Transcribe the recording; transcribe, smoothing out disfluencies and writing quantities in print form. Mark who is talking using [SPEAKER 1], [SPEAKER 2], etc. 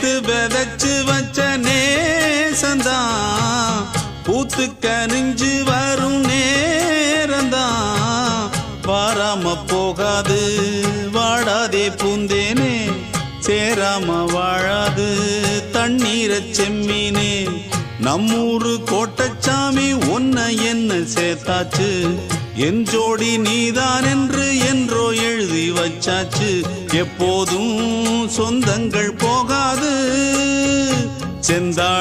[SPEAKER 1] நேத்து விதைச்சு வச்ச நேசந்தான் பூத்து கனிஞ்சு வரும் நேரந்தான் வாராம போகாது வாடாதே பூந்தேனே சேராம வாழாது தண்ணீரை செம்மீனே நம்மூரு கோட்டச்சாமி ஒன்ன என்ன சேர்த்தாச்சு என் ஜோடி நீதான் என்று என்றோ எழுதி வச்சாச்சு எப்போதும் சொந்தங்கள் போகாது செந்தாள்